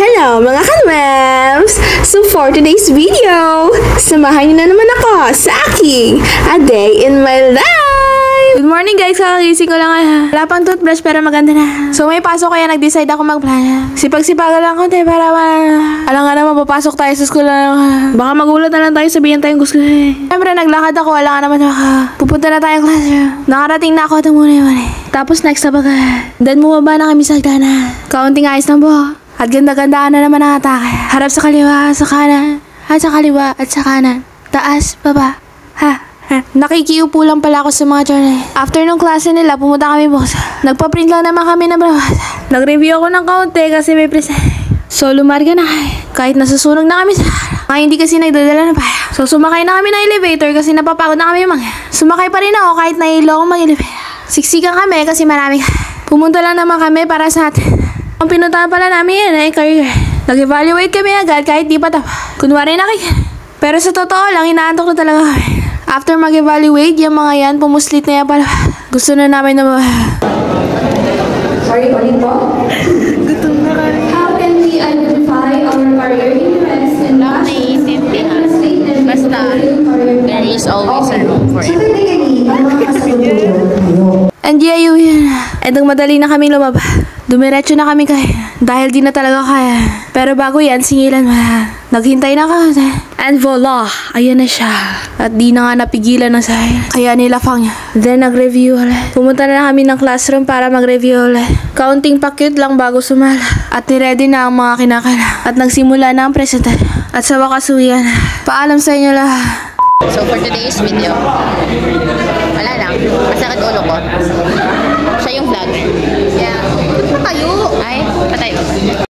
Hello mga kanmems! So for today's video, samahan niyo na naman ako sa aking A Day in My Life! Good morning guys! Kakagising ko lang. Wala pang toothbrush pero maganda na. So may pasok kaya nag-decide ako mag-plan. Sipag-sipagan lang konti para alam nga naman papasok tayo sa school na. Baka magulat na lang tayo sabihin tayong gusto. Siyempre naglakad ako. Wala nga naman pupunta na tayong classroom. Nakarating na ako. Ito muna yun Tapos next na baga. Then bumaba na kami sa hagdanan. Kaunting ayos ng buhok. At ganda-gandaan na naman ang atake. Harap sa kaliwa, sa kanan. At sa kaliwa, at sa kanan. Taas, baba. Nakikiupo lang pala ako sa mga journal. After nung klase nila, pumunta kami bukas. Nagpa-print lang naman kami ng brawat. Nag-review ako ng kaunti kasi may present. So lumarga na kami. Kahit nasusunog na kami sa hindi kasi nagdadala na pa. So sumakay na kami ng elevator kasi napapagod na kami Sumakay pa rin ako kahit nahilo ako mag-elevator. Siksikan kami kasi marami. Pumunta lang naman kami para sa atin. Ang pinuntahan pala namin yan ay career. Nag-evaluate kami agad kahit di pa tapos. Kunwari Pero sa totoo lang, inaantok na talaga kami. After mag-evaluate, yung mga yan, pumuslit na yan pala. Gusto na namin na Sorry, ulit po. Gutom na kami. How can we identify our career interests and passions? Basta, there is always a room for it. And yeah, yun. Edang madali na kami lumaba. Dumiretso na kami dahil di na talaga kaya. Pero bago yan, singilan naghintay na kami. And voila, ayan na siya. At di na nga napigilan ng sayo. Kaya nilafang niya. Then nag-review ulit. Pumunta na kami ng classroom para mag-review ulit. Kaunting pakit lang bago sumala. At niready na ang mga kinakailangan. At nagsimula na ang presentasyon. At sa wakas uwian. Paalam sa inyo lahat. So for today's video, wala lang. Masakit ulo ko. Siya yung vlog. Yeah. Patayo. Ay, patayo.